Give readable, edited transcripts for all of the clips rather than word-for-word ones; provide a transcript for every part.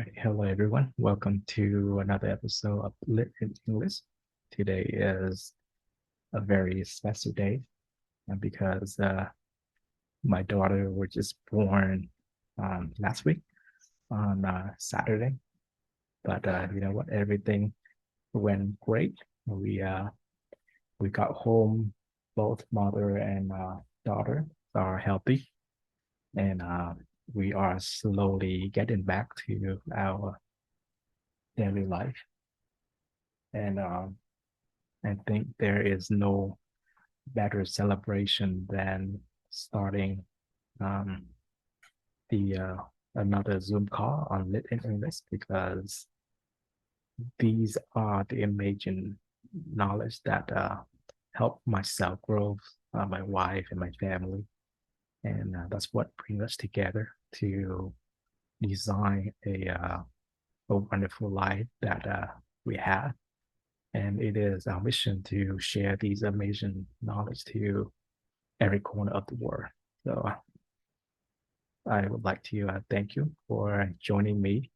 right. Hello, everyone. Welcome to another episode of Lit in English. Today is a very special day because my daughter was just born last week on Saturday. But you know what? Everything went great. We got home. Both mother and daughter are healthy, and we are slowly getting back to our daily life. And I think there is no better celebration than starting um, the another Zoom call on Lit in English because these are the amazing knowledge that help myself grow, my wife and my family, and that's what brings us together to design a wonderful life that we have. And it is our mission to share these amazing knowledge to every corner of the world. So I would like to thank you for joining me.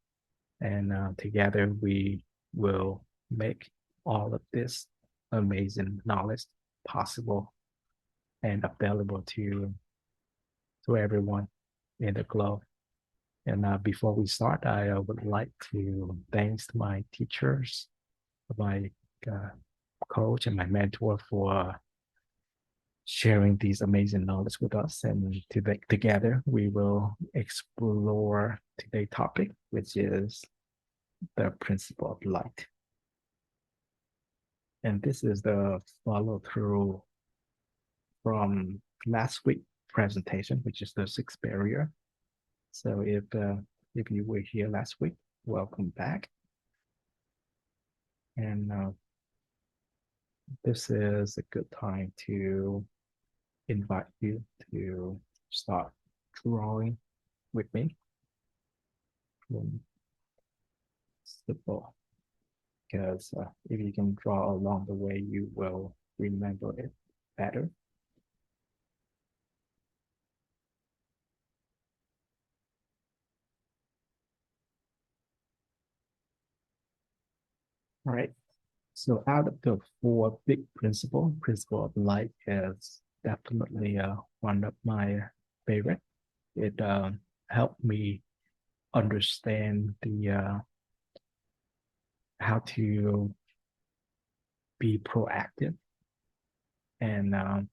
And together we will make all of this amazing knowledge possible and available to everyone in the globe. And before we start, I would like to thank my teachers, my uh, coach, and my mentor for sharing these amazing knowledge with us. And together we will explore today's topic, which is the principle of light. And this is the follow through from last week presentation, which is the sixth barrier. So if you were here last week, welcome back. And this is a good time to invite you to start drawing with me. Simple, because if you can draw along the way, you will remember it better. All right. So out of the four big principle of light is definitely one of my favorite. It helped me understand the how to be proactive, and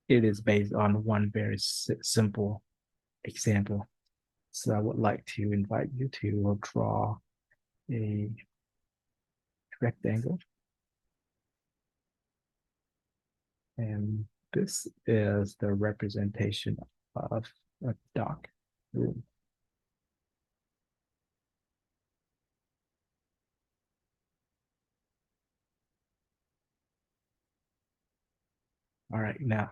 it is based on one very simple example. So I would like to invite you to draw a rectangle, and this is the representation of a dark room. All right, now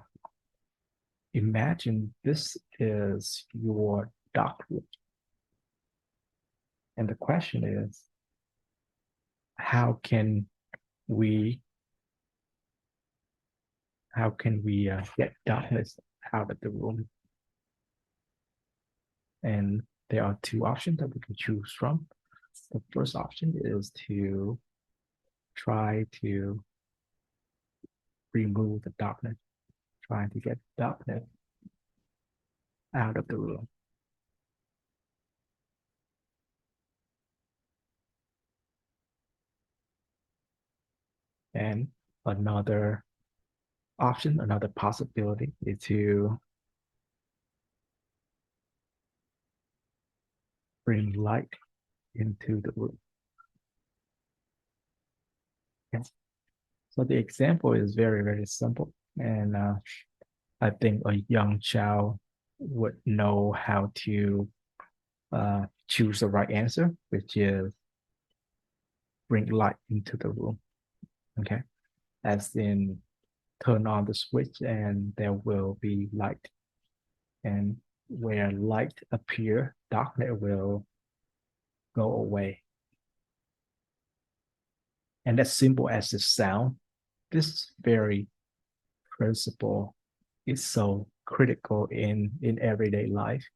imagine this is your dark room. And the question is, how can we get darkness out of the room? And there are two options that we can choose from. The first option is to try to remove the darkness, trying to get darkness out of the room. And another option, another possibility is to bring light into the room. Yes. So the example is very, very simple. And I think a young child would know how to choose the right answer, which is bring light into the room. Okay. As in turn on the switch and there will be light. And where light appear, darkness will go away. And as simple as it sounds, this very principle is so critical in everyday life.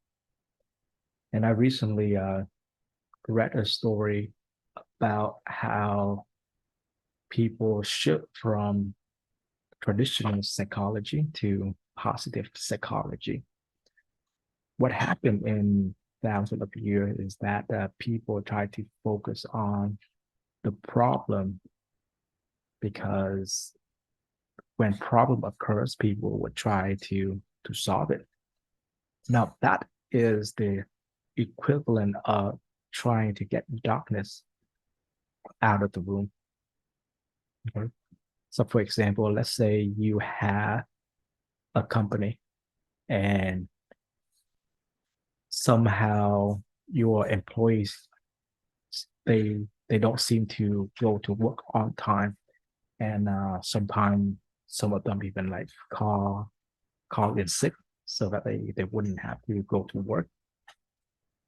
And I recently read a story about how people shift from traditional psychology to positive psychology. What happened in thousands of years is that people try to focus on the problem because when problem occurs, people would try to solve it. Now that is the equivalent of trying to get darkness out of the room. Okay? So for example, let's say you have a company and somehow your employees they don't seem to go to work on time, and sometimes some of them even like call in sick so that they wouldn't have to go to work.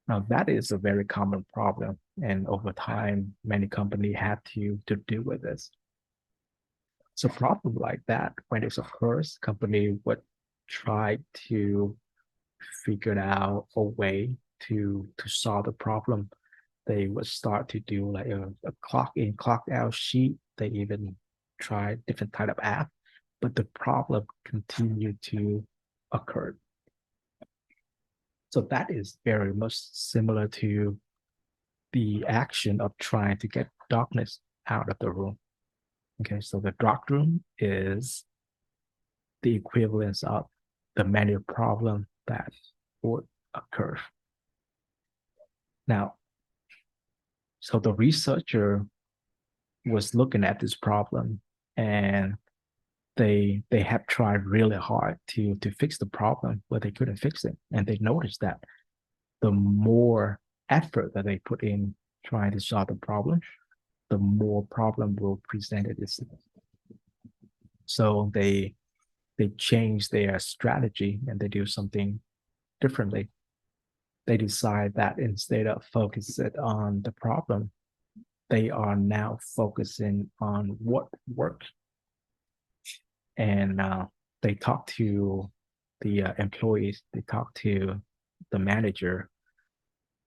Now that is a very common problem, and over time many companies have to deal with this. So problem like that, when it occurs, company would try to figure out a way to solve the problem. They would start to do like a clock in, clock out sheet. They even try different type of app, but the problem continued to occur. So that is very much similar to the action of trying to get darkness out of the room. Okay, so the dark room is the equivalence of the many problem that would occur. Now, so the researcher was looking at this problem, and they have tried really hard to fix the problem, but they couldn't fix it. And they noticed that the more effort that they put in trying to solve the problem, the more problem will present itself. So they change their strategy and they do something differently. They decide that instead of focusing on the problem, they are now focusing on what works. And they talk to the employees, they talk to the manager,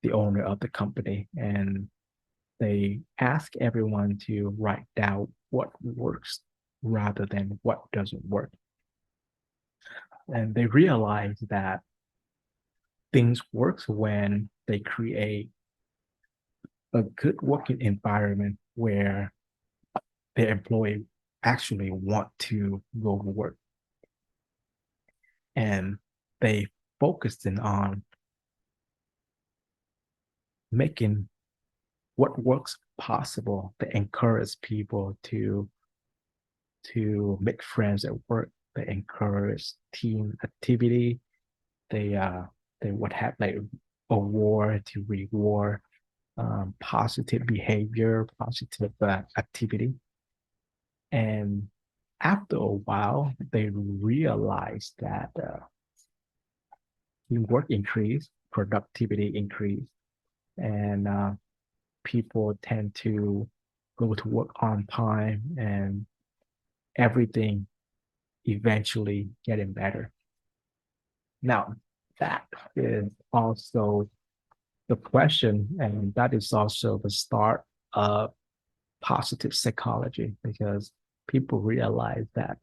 the owner of the company, and they ask everyone to write down what works rather than what doesn't work. And they realize that things works when they create a good working environment where their employee actually want to go to work, and they focusing on making what works possible to encourage people to make friends at work. They encourage team activity. They they would have like award to reward positive behavior, positive activity. And after a while, they realize that teamwork increase, productivity increase, and people tend to go to work on time, and everything eventually getting better. Now, that is also the question, and that is also the start of positive psychology, because people realize that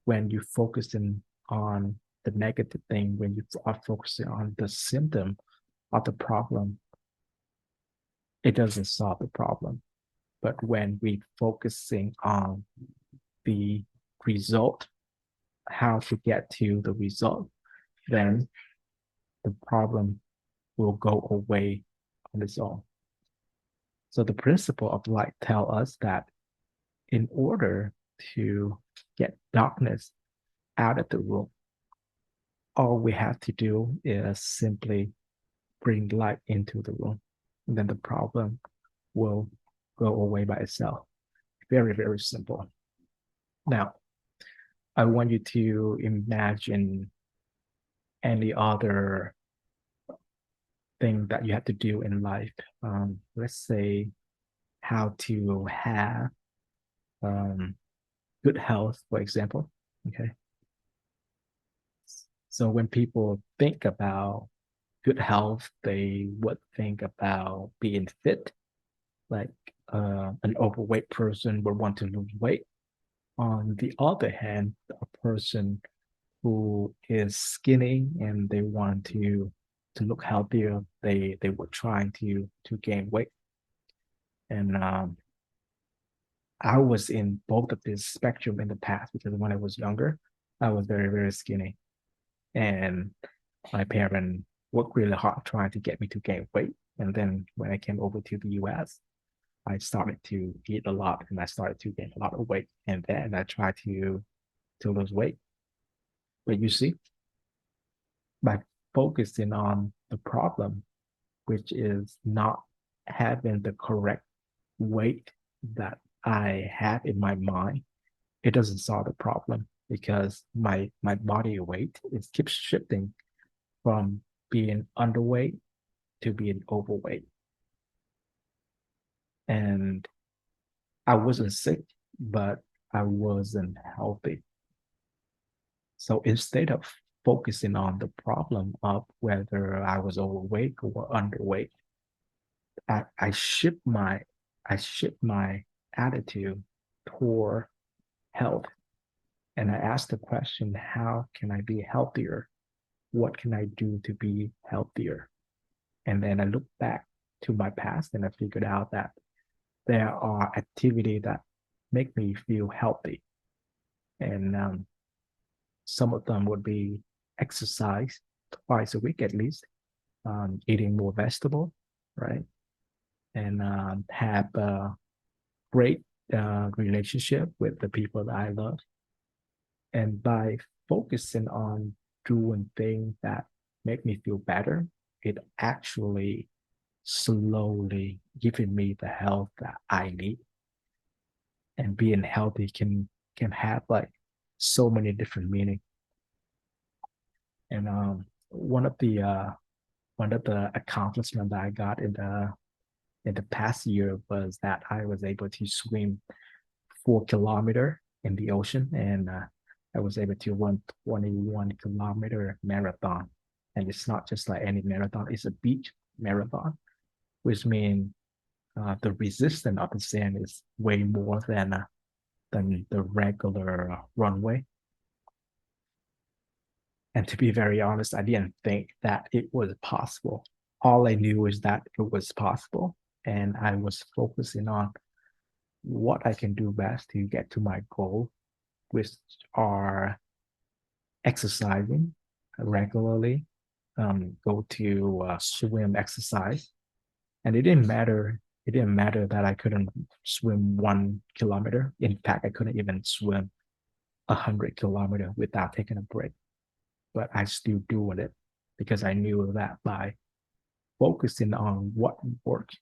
when you focusing on the negative thing, when you are focusing on the symptom of the problem, it doesn't solve the problem. But when we focusing on the result, how to get to the result, then the problem will go away on its own. So the principle of light tell us that in order to get darkness out of the room, all we have to do is simply bring light into the room. And then the problem will go away by itself. Very, very simple. Now, I want you to imagine any other thing that you have to do in life. Let's say how to have um, good health, for example. Okay. So when people think about good health, they would think about being fit, like an overweight person would want to lose weight. On the other hand, a person who is skinny and they want to look healthier, they were trying to gain weight. And I was in both of this spectrum in the past because when I was younger, I was very, very skinny. And my parents worked really hard trying to get me to gain weight. And then when I came over to the US, I started to eat a lot and I started to gain a lot of weight. And then I tried to lose weight. But you see, by focusing on the problem, which is not having the correct weight that I have in my mind, it doesn't solve the problem because my body weight is keeps shifting from being underweight to being overweight. And I wasn't sick, but I wasn't healthy. So instead of focusing on the problem of whether I was overweight or underweight, I shift my attitude toward health. And I asked the question, how can I be healthier? What can I do to be healthier? And then I looked back to my past and I figured out that there are activities that make me feel healthy. And some of them would be exercise twice a week at least, eating more vegetable, right? And have a great relationship with the people that I love. And by focusing on doing things that make me feel better, it actually slowly giving me the health that I need. And being healthy can have like so many different meanings. And one of the accomplishments that I got in the past year was that I was able to swim 4 kilometer in the ocean, and I was able to run 21 kilometer marathon. And it's not just like any marathon; it's a beach marathon, which means the resistance of the sand is way more than the regular runway. And to be very honest, I didn't think that it was possible. All I knew is that it was possible, and I was focusing on what I can do best to get to my goal, which are exercising regularly, go to swim exercise. And it didn't matter. It didn't matter that I couldn't swim 1 kilometer. In fact, I couldn't even swim 100 kilometer without taking a break. But I still doing it because I knew that by focusing on what works,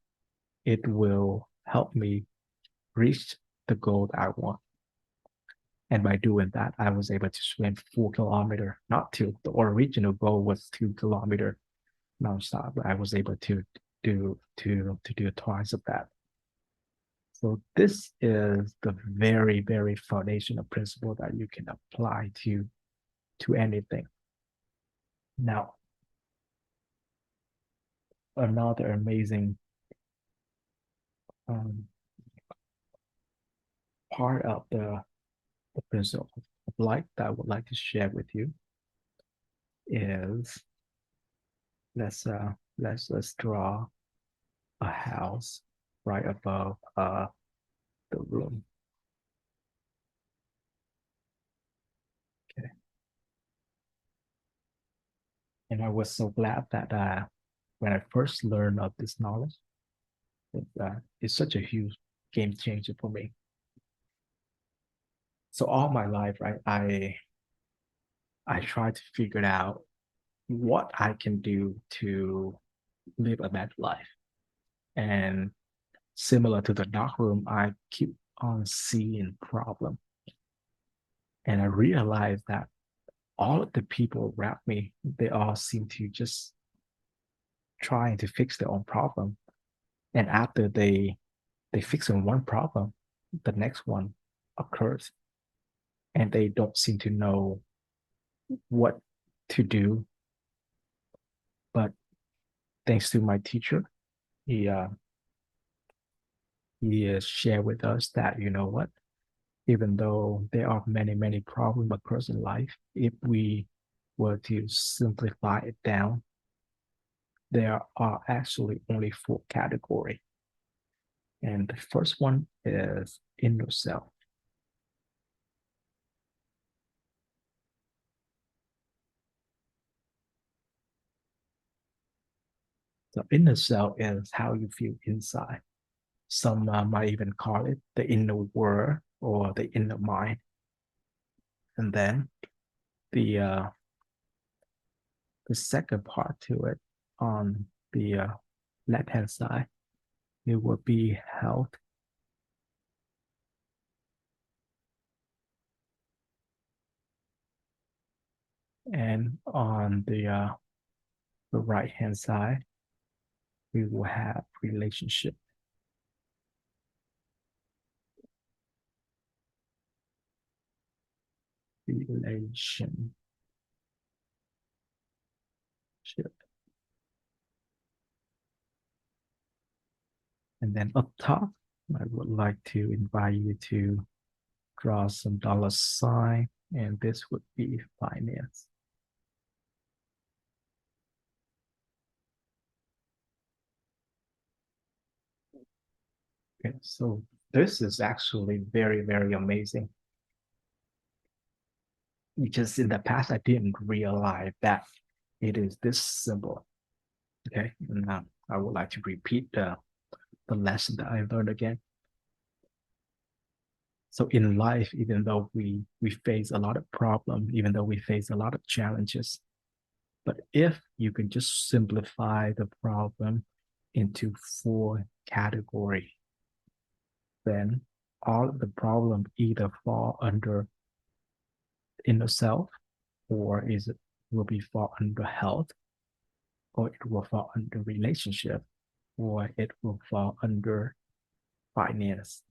it will help me reach the goal that I want. And by doing that, I was able to swim 4 kilometer, not two. The original goal was 2 kilometer nonstop, but I was able to do twice of that. So this is the very, very foundational principle that you can apply to anything. Now, another amazing um, part of the principle of life that I would like to share with you is let's draw a house right above the room. Okay. And I was so glad that when I first learned of this knowledge, it's such a huge game changer for me. So all my life, right, I try to figure out what I can do to live a better life. And similar to the dark room, I keep on seeing problem. And I realized that all of the people around me, they all seem to just trying to fix their own problem. And after they fix on one problem, the next one occurs. And they don't seem to know what to do. But thanks to my teacher, he uh, he shared with us that you know what, even though there are many problems across in life, if we were to simplify it down, there are actually only four categories. And the first one is inner self. The inner self is how you feel inside. Some might even call it the inner world or the inner mind. And then the uh, the second part to it on the left hand side, it will be health. And on the right hand side, we will have relationship. Relationship. And then up top, I would like to invite you to draw some dollar sign, and this would be finance. Okay, so this is actually very amazing because in the past I didn't realize that it is this simple. Okay, and now I would like to repeat the lesson that I learned again. So in life, even though we face a lot of problems, even though we face a lot of challenges, but if you can just simplify the problem into four categories, then all of the problem either fall under inner self, or is it will be fall under health, or it will fall under relationship, or it will fall under finance.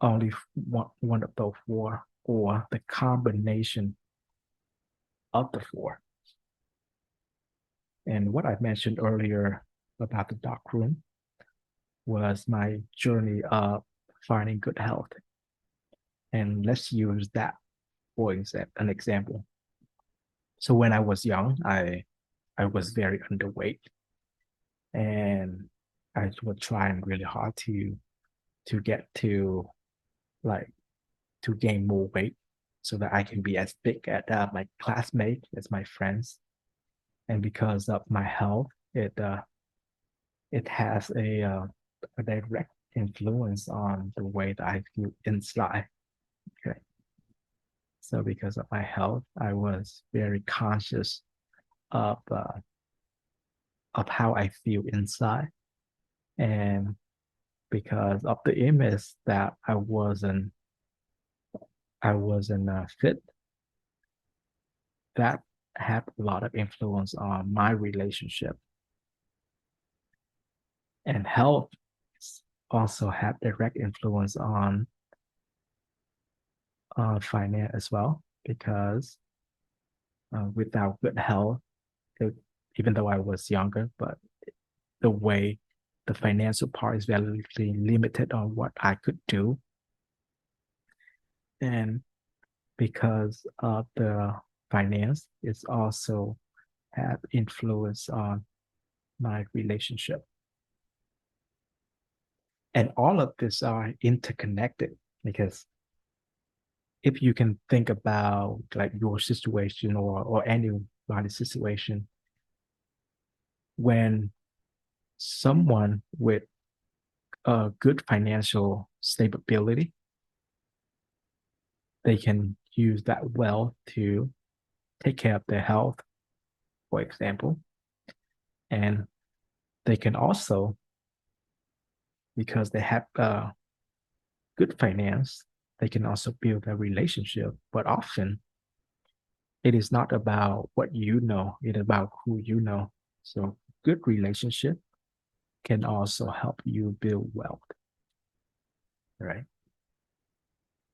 Only one of those four, or the combination of the four. And what I mentioned earlier about the dark room was my journey of finding good health. And let's use that for an example. So when I was young, I was very underweight, and I was trying really hard to get to like to gain more weight so that I can be as big as my classmates, as my friends. And because of my health, it has a direct influence on the way that I feel inside. Okay. So because of my health, I was very conscious of uh, of how I feel inside, and because of the image that I wasn't fit, that had a lot of influence on my relationship. And health also had direct influence on finance as well, because without good health, it, even though I was younger, but the way the financial part is very limited on what I could do. And because of the finance, it's also have influence on my relationship. And all of this are interconnected, because if you can think about like your situation, or anybody's situation, when someone with a good financial stability, they can use that wealth to take care of their health, for example. And they can also, because they have good finance, they can also build a relationship. But often it is not about what you know, it's about who you know. So good relationship can also help you build wealth, right?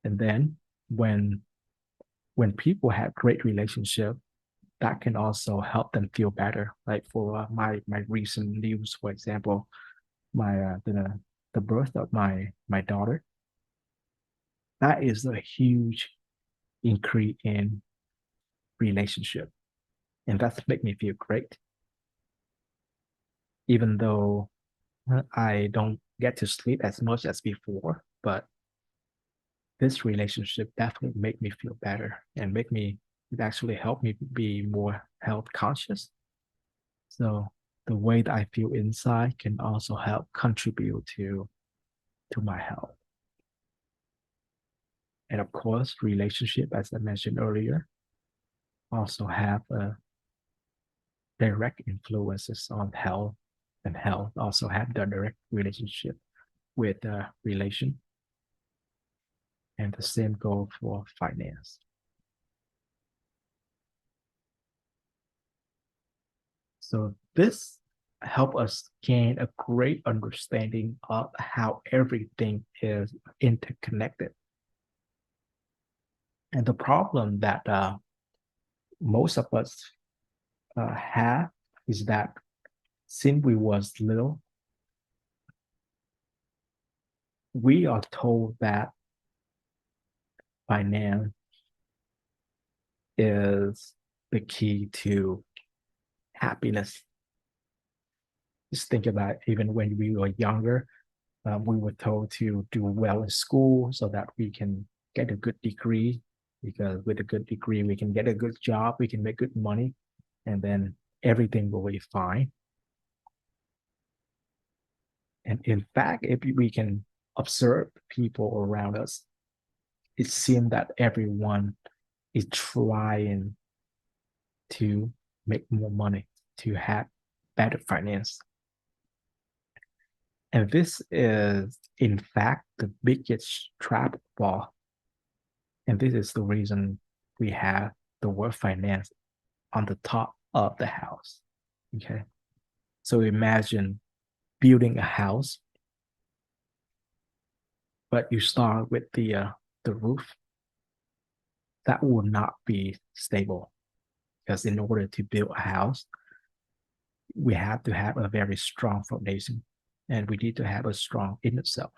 And then when when people have great relationship, that can also help them feel better. Like for my recent news, for example, my the birth of my daughter, that is a huge increase in relationship, and that's make me feel great, even though I don't get to sleep as much as before. But this relationship definitely make me feel better and make me it actually helped me be more health conscious. So the way that I feel inside can also help contribute to my health. And of course, relationship, as I mentioned earlier, also have a direct influences on health, and health also have the direct relationship with relation, and the same goes for finance. So this help us gain a great understanding of how everything is interconnected. And the problem that most of us have is that since we was little, we are told that finance is the key to happiness. Just think about it, even when we were younger, we were told to do well in school so that we can get a good degree, because with a good degree, we can get a good job, we can make good money, and then everything will be fine. And in fact, if we can observe people around us, it seems that everyone is trying to make more money, to have better finance. And this is, in fact, the biggest trap ball. And this is the reason we have the word finance on the top of the house. Okay. So imagine building a house, but you start with the roof. That will not be stable, because in order to build a house, we have to have a very strong foundation, and we need to have a strong inner self.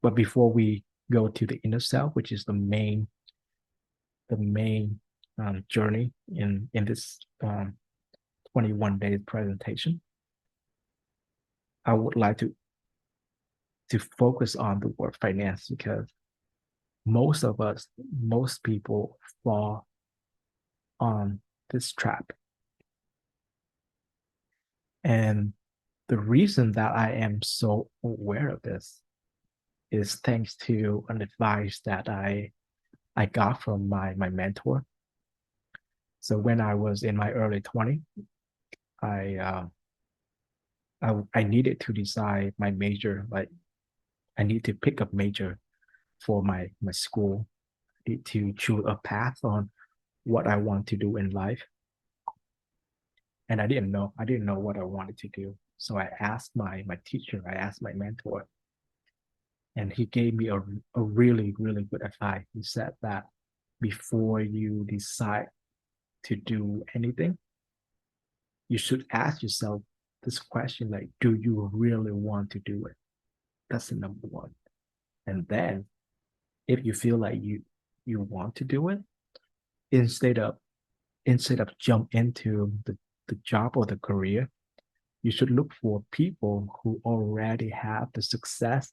But before we go to the inner self, which is the main journey in this 21 day presentation, I would like to focus on the word finance, because most of us, most people fall on this trap. And the reason that I am so aware of this is thanks to an advice that I got from my mentor. So when I was in my early 20s, I, uh, I needed to decide my major. Like I need to pick a major for my school. I need to choose a path on what I want to do in life. And I didn't know what I wanted to do. So I asked my teacher, I asked my mentor, and he gave me a really, really good advice. He said that before you decide to do anything, you should ask yourself this question, like, do you really want to do it? That's the number one. And then if you feel like you want to do it, instead of jump into the job or the career, you should look for people who already have the success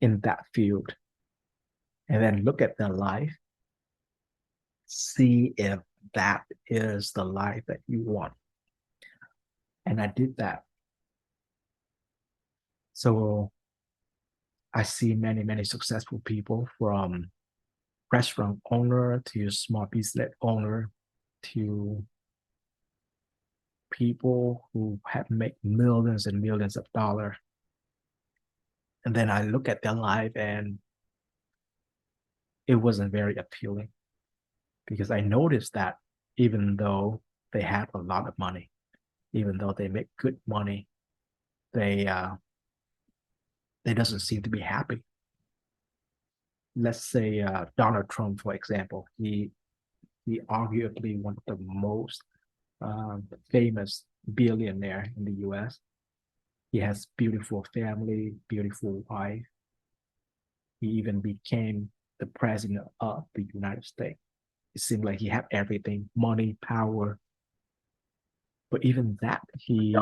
in that field, and then look at their life, see if that is the life that you want. And I did that. So I see many, many successful people, from restaurant owner to small business owner to people who have made millions and millions of dollars. And then I look at their life and it wasn't very appealing, because I noticed that even though they have a lot of money, even though they make good money, they they doesn't seem to be happy. Let's say Donald Trump, for example, He arguably one of the most famous billionaire in the US. He has beautiful family, beautiful wife. He even became the president of the United States. It seemed like he had everything, money, power. But even that, he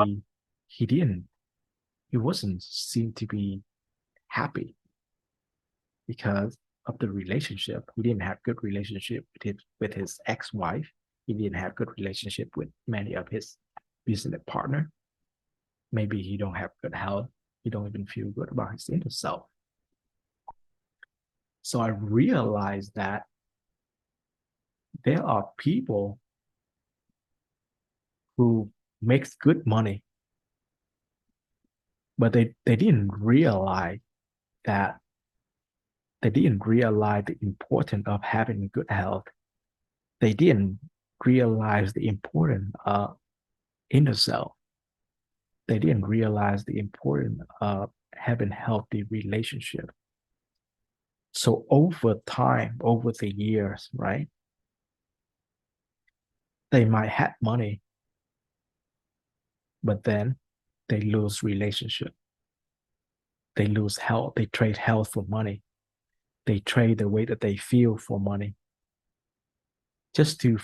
didn't. He wasn't seem to be happy because of the relationship. He didn't have good relationship with his ex-wife. He didn't have good relationship with many of his business partner. Maybe he don't have good health. He don't even feel good about his inner self. So I realized that there are people who makes good money, but they didn't realize that they didn't realize the importance of having good health. They didn't realize the importance of inner self. They didn't realize the importance of having healthy relationship. So over time, over the years, right? They might have money, but then they lose relationship. They lose health. They trade health for money. They trade the way that they feel for money. Just to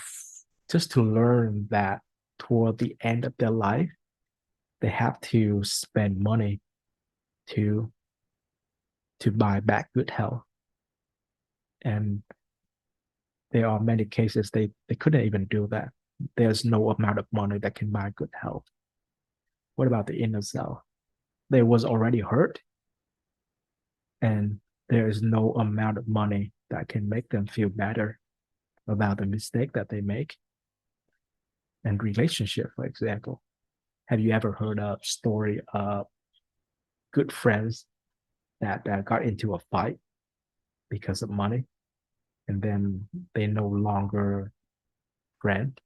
just to learn that toward the end of their life, they have to spend money to buy back good health. And there are many cases they couldn't even do that. There's no amount of money that can buy good health. What about the inner self? They was already hurt, and there is no amount of money that can make them feel better about the mistake that they make. And relationship, for example, have you ever heard a story of good friends that got into a fight because of money, and then they no longer friend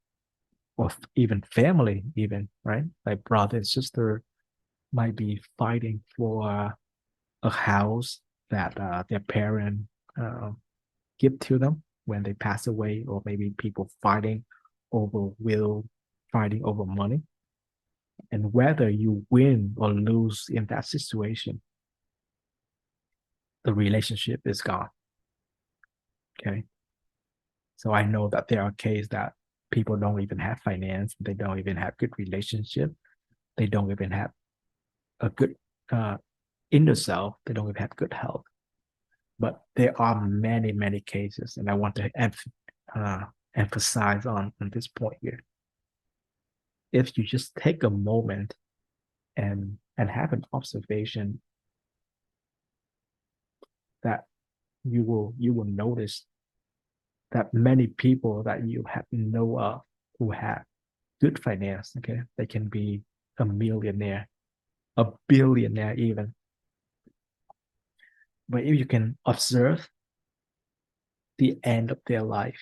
or even family, even right? Like brother and sister might be fighting for a house that their parent uh, give to them when they pass away, or maybe people fighting over will, fighting over money. And whether you win or lose in that situation, the relationship is gone. Okay. So I know that there are cases that people don't even have finance, they don't even have good relationship, they don't even have a good uh, inner self, they don't even have good health. But there are many, many cases, and I want to emphasize on this point here. If you just take a moment and have an observation, that you will notice that many people that you have know of who have good finance, okay, they can be a millionaire, a billionaire even. But if you can observe the end of their life,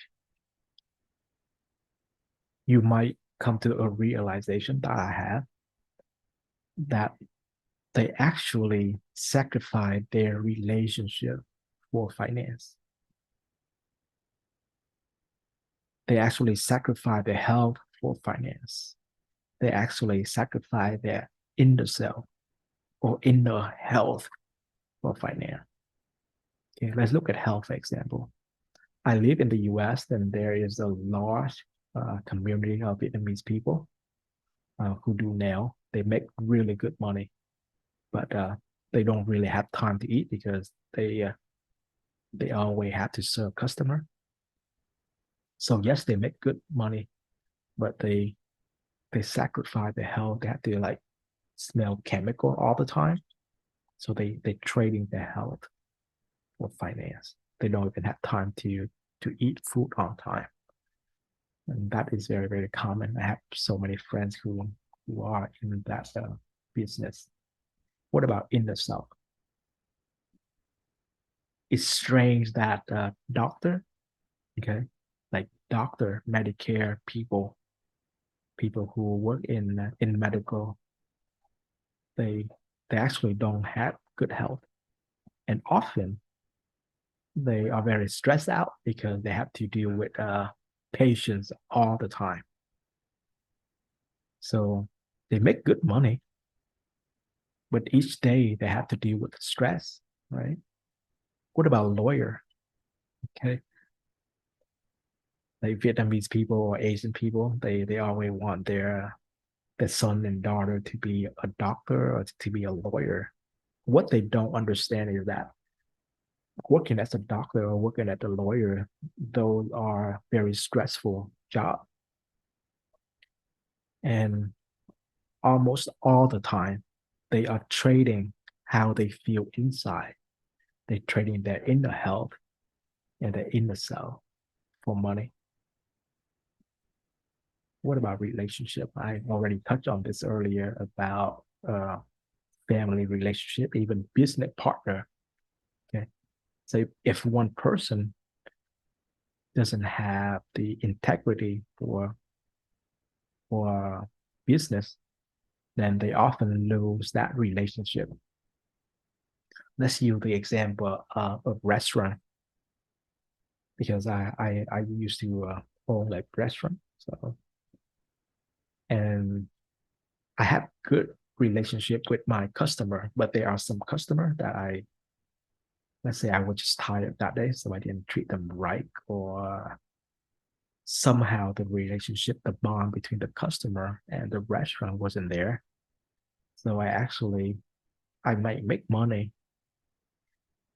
you might come to a realization that I have, that they actually sacrifice their relationship for finance. They actually sacrifice their health for finance. They actually sacrifice their inner self or inner health for finance. Okay, let's look at health, for example. I live in the US, and there is a large community of Vietnamese people who do nail. They make really good money, but they don't really have time to eat because they always have to serve customer. So yes, they make good money, but they sacrifice their health. They have to like smell chemical all the time. So they trading their health for finance. They don't even have time to eat food on time. And that is very, very common. I have so many friends who are in that business. What about inner self? It's strange that doctor, okay, like doctor, Medicare people, people who work in medical, they they actually don't have good health, and often they are very stressed out because they have to deal with patients all the time. So they make good money, but each day they have to deal with stress, right? What about a lawyer? Okay. Like Vietnamese people or Asian people, they always want their son and daughter to be a doctor or to be a lawyer. What they don't understand is that working as a doctor or working as a lawyer, those are very stressful jobs. And almost all the time, they are trading how they feel inside. They're trading their inner health and their inner self for money. What about relationship? I already touched on this earlier about family relationship, even business partner. Okay. So if one person doesn't have the integrity for business, then they often lose that relationship. Let's use the example of restaurant because I used to own like restaurant. So and I have good relationship with my customer, but there are some customer that let's say I was just tired that day, so I didn't treat them right, or somehow the relationship, the bond between the customer and the restaurant wasn't there. So I might make money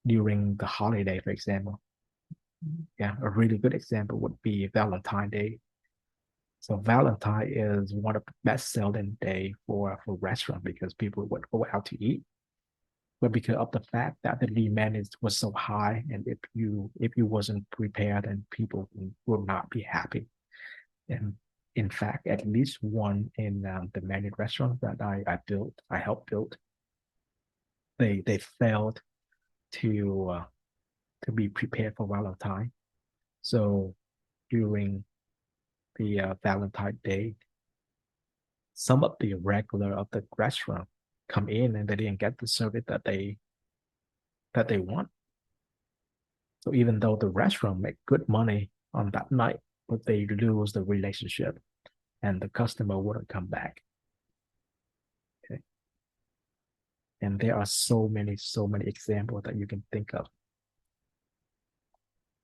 during the holiday, for example. Yeah, a really good example would be Valentine Day. So Valentine is one of the best selling day for restaurant because people would go out to eat. But because of the fact that the demand was so high, and if you wasn't prepared, then people will not be happy. And in fact, at least one in the many restaurants that I helped build, they failed to be prepared for Valentine. So during the Valentine Day, some of the regular of the restaurant come in and they didn't get the service that they want. So even though the restaurant make good money on that night, but they lose the relationship and the customer wouldn't come back. Okay. And there are so many examples that you can think of.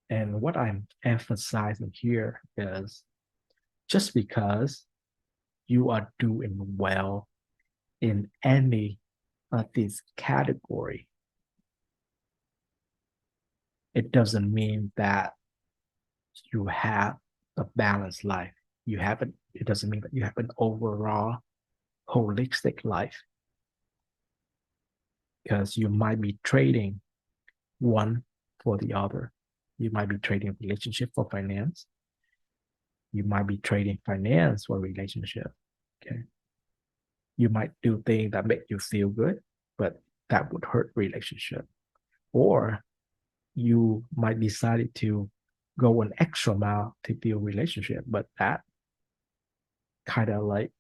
And what I'm emphasizing here is just because you are doing well in any of these category, it doesn't mean that you have a balanced life. It doesn't mean that you have an overall holistic life because you might be trading one for the other. You might be trading relationship for finance. You might be trading finance for relationship. Okay. You might do things that make you feel good, but that would hurt relationship. Or you might decide to go an extra mile to build relationship, but that kind of like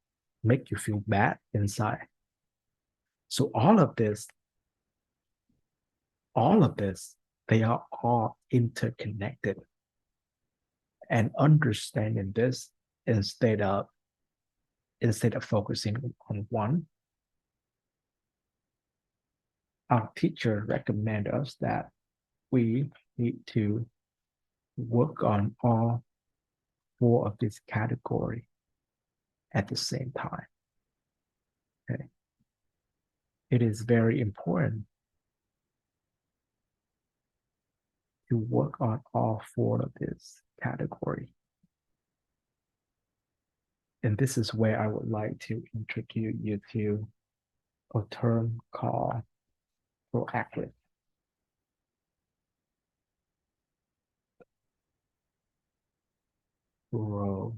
make you feel bad inside. So all of this, they are all interconnected. And understanding this instead of focusing on one, our teacher recommend us that we need to work on all four of these categories at the same time. Okay. It is very important to work on all four of this category. And this is where I would like to introduce you to a term called proactive. Proactive.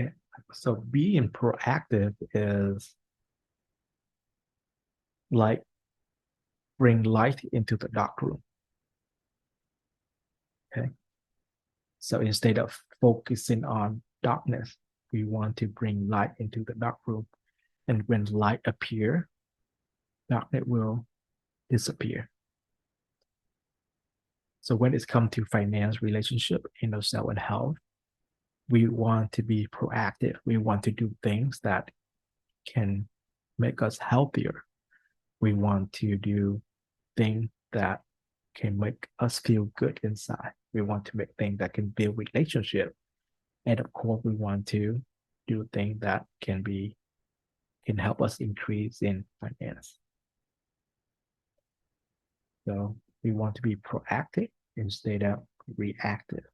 Okay. So being proactive is like bring light into the dark room. Okay. So instead of focusing on darkness, we want to bring light into the dark room. And when light appear, darkness will disappear. So when it's come to finance, relationship, inner self, and health, we want to be proactive. We want to do things that can make us healthier. We want to do things that can make us feel good inside. We want to make things that can build relationship. And of course, we want to do things that can help us increase in finance. So we want to be proactive instead of reactive.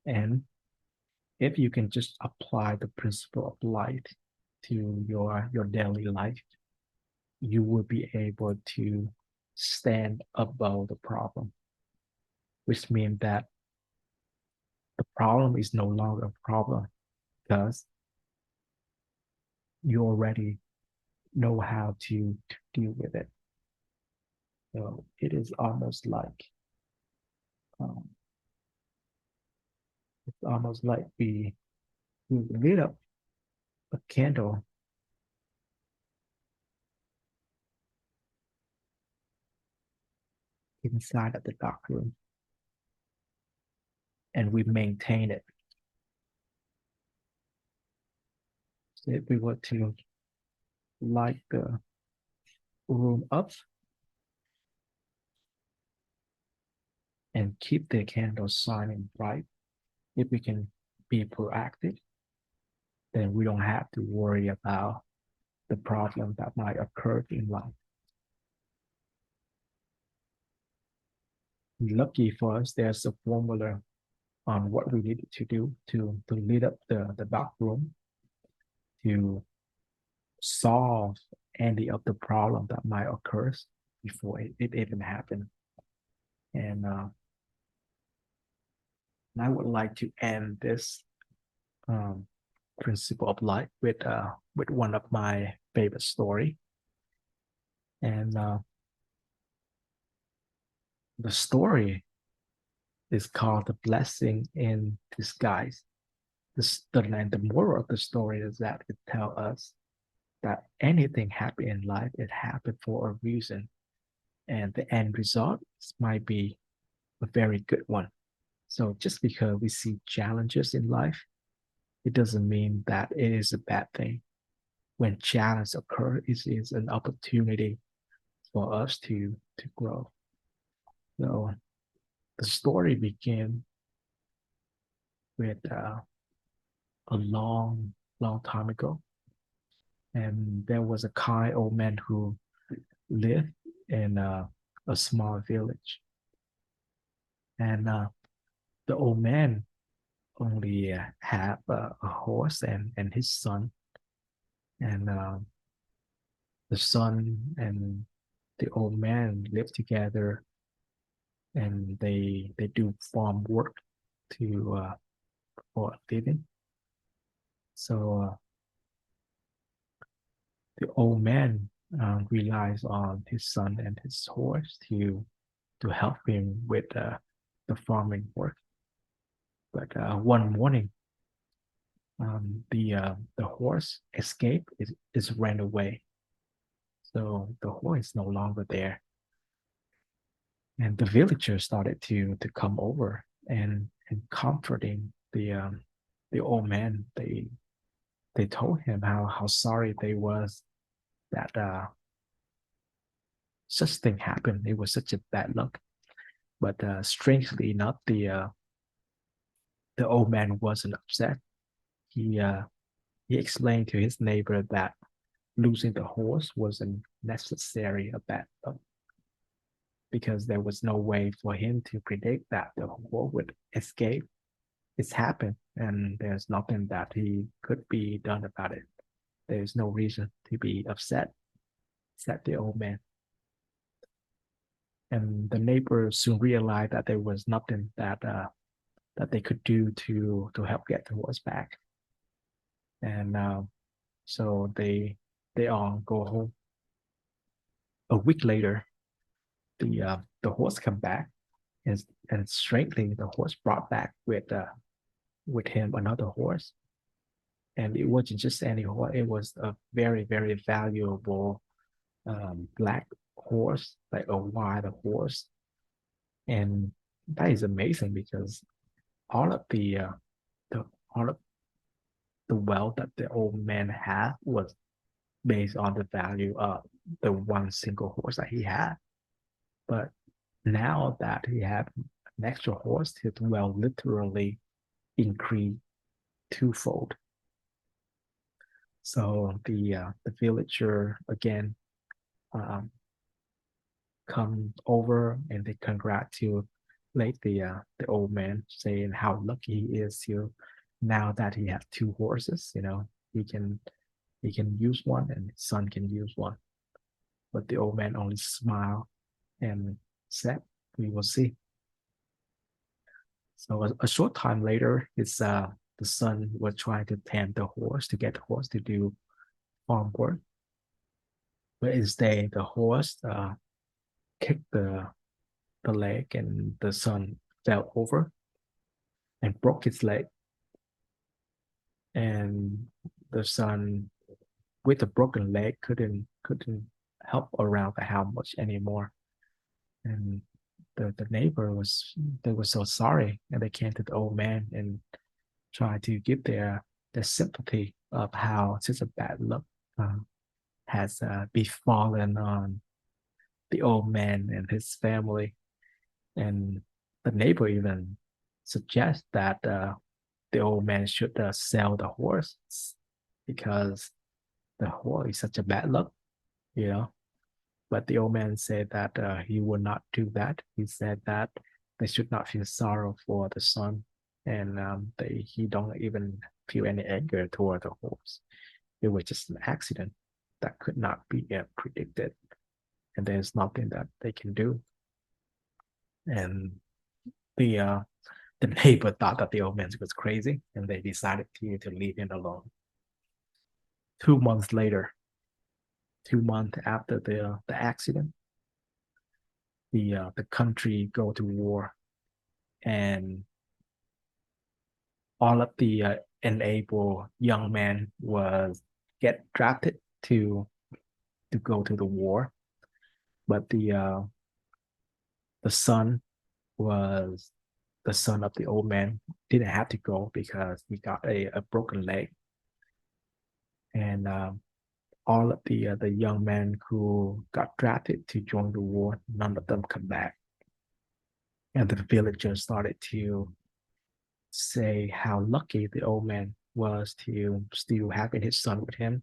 And if you can just apply the principle of light to your daily life, you will be able to stand above the problem, which means that the problem is no longer a problem because you already know how to deal with it. So it is almost like um, it's almost like we lit up a candle inside of the dark room and we maintain it. So if we were to light the room up and keep the candle shining bright, if we can be proactive, then we don't have to worry about the problem that might occur in life. Lucky for us, there's a formula on what we needed to do to lit up the dark room to solve any of the problem that might occur before it even happened. And I would like to end this um, principle of life with one of my favorite story. And the story is called The Blessing in Disguise. And the moral of the story is that it tells us that anything happen in life, it happened for a reason. And the end result might be a very good one. So just because we see challenges in life, it doesn't mean that it is a bad thing. When challenges occur, it is an opportunity for us to grow. So the story begins with a long time ago, and there was a kind old man who lived in a small village, and the old man only had a horse and his son, and the son and the old man live together, and they do farm work to for a living. So the old man relies on his son and his horse to help him with the farming work. But one morning, the horse escaped, is ran away. So the horse is no longer there, and the villagers started to come over and comforting the old man. They told him how sorry they was that such thing happened. It was such a bad luck. But strangely enough, the old man wasn't upset. He he explained to his neighbor that losing the horse wasn't necessary a bad luck because there was no way for him to predict that the horse would escape. It's happened, and there's nothing that he could be done about it. There's no reason to be upset, said the old man. And the neighbors soon realized that there was nothing that they could do to help get the horse back. And so they all go home. A week later, the horse come back, and strangely, the horse brought back with him another horse, and it wasn't just any horse. It was a very very valuable black horse, like a wild horse, and that is amazing because all of the all of the wealth that the old man had was based on the value of the one single horse that he had. But now that he had an extra horse, his wealth literally increased twofold. So the villager again um, come over and they congratulate the old man, saying how lucky he is to now that he has two horses. You know, he can use one and his son can use one. But the old man only smiled and said, "We will see." So a short time later, the son was trying to tame the horse to get the horse to do farm work, but instead the horse kicked the leg, and the son fell over and broke his leg. And the son, with the broken leg, couldn't help around the house much anymore. And the neighbor was they were so sorry, and they came to the old man and tried to give their sympathy of how such a bad luck uh, has befallen on the old man and his family. And the neighbor even suggests that the old man should sell the horse because the horse is such a bad luck, you know. But the old man said that he would not do that. He said that they should not feel sorrow for the son, and he don't even feel any anger toward the horse. It was just an accident that could not be predicted, and there's nothing that they can do. And the uh, the neighbor thought that the old man was crazy, and they decided to leave him alone. 2 months later, 2 months after the accident, the country go to war, and all of the enabled young men was get drafted to go to the war, but the son was the son of the old man didn't have to go because he got a broken leg, and all of the young men who got drafted to join the war, none of them come back, and the villagers started to say how lucky the old man was to still having his son with him.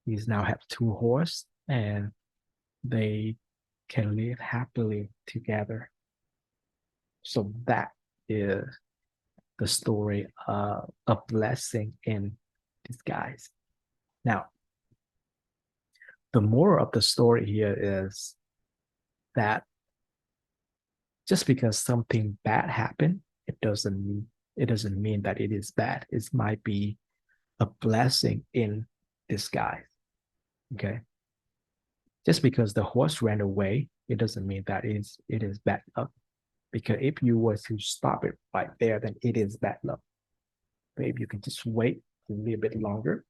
He's now have two horses, and they can live happily together. So that is the story of a blessing in disguise. Now, the moral of the story here is that just because something bad happened, it doesn't mean that it is bad. It might be a blessing in disguise. Okay. Just because the horse ran away, it doesn't mean that it is bad luck. Because if you were to stop it right there, then it is bad luck. But if you can just wait a little bit longer,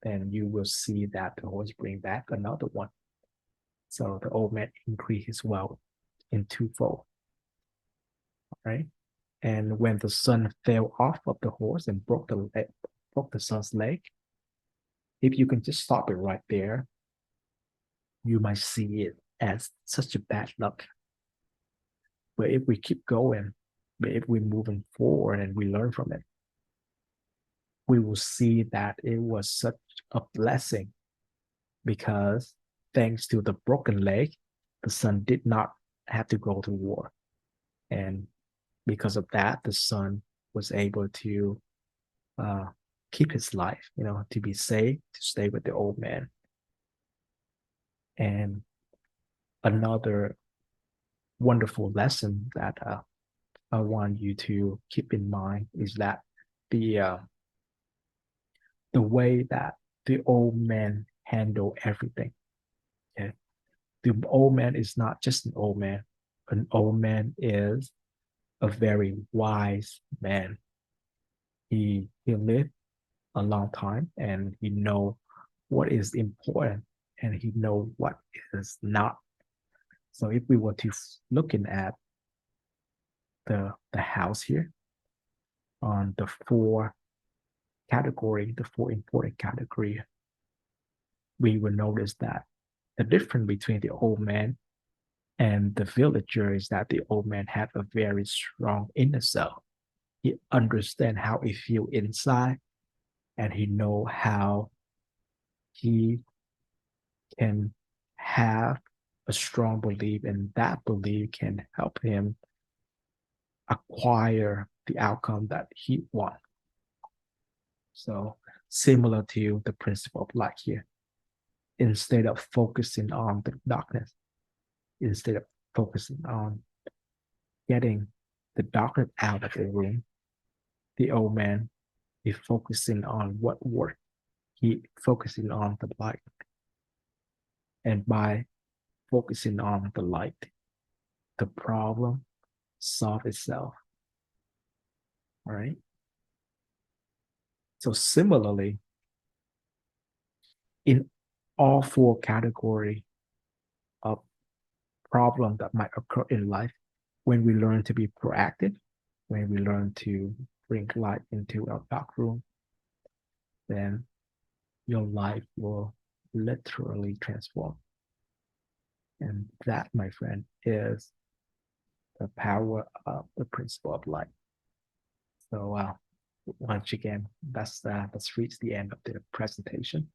then you will see that the horse bring back another one. So the old man increased his wealth in twofold, right? And when the son fell off of the horse and broke the son's leg, if you can just stop it right there, you might see it as such a bad luck. But if we keep going, but if we're moving forward and we learn from it, we will see that it was such a blessing because thanks to the broken leg, the son did not have to go to war. And because of that, the son was able to uh, keep his life, you know, to be safe, to stay with the old man. And another wonderful lesson that I want you to keep in mind is that the uh, the way that the old man handled everything. Okay, the old man is not just an old man, an old man is a very wise man. He lived a long time and he know what is important and he know what is not. So if we were to looking at the house here on the the four important category, we will notice that the difference between the old man and the villager is that the old man had a very strong inner self. He understand how it feel inside, and he know how he can have a strong belief, and that belief can help him acquire the outcome that he wants. So similar to the principle of light here, instead of focusing on the darkness, instead of focusing on getting the darkness out of the room, the old man is focusing on what worked. He focusing on the light. And by focusing on the light, the problem solve itself. All right. So similarly, in all four categories of problem that might occur in life, when we learn to be proactive, when we learn to bring light into our dark room, then your life will literally transform. And that, my friend, is the power of the principle of light. So once again, that's reached the end of the presentation.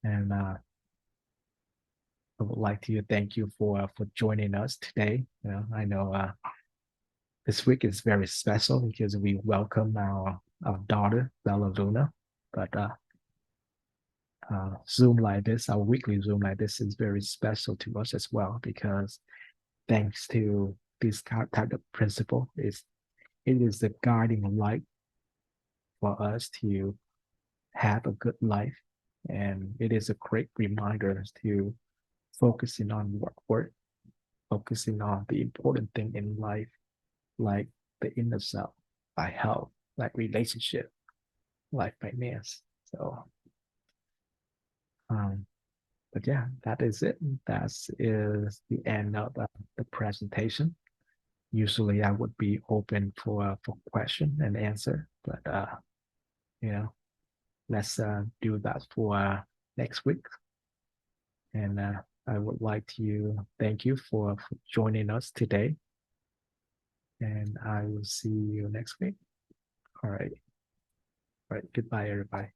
And I would like to thank you for joining us today. You know, I know this week is very special because we welcome our daughter Bella Luna, but Zoom like this, our weekly Zoom like this, is very special to us as well because thanks to this type of principle, it is the guiding light for us to have a good life, and it is a great reminder to focusing on what work, focusing on the important thing in life, like the inner self, like health, like relationship, like finance. So, um, but yeah, that is it. That is the end of the presentation. Usually, I would be open for question and answer, but you know, let's do that for next week. And I would like to thank you for joining us today. And I will see you next week. All right. All right. Goodbye, everybody.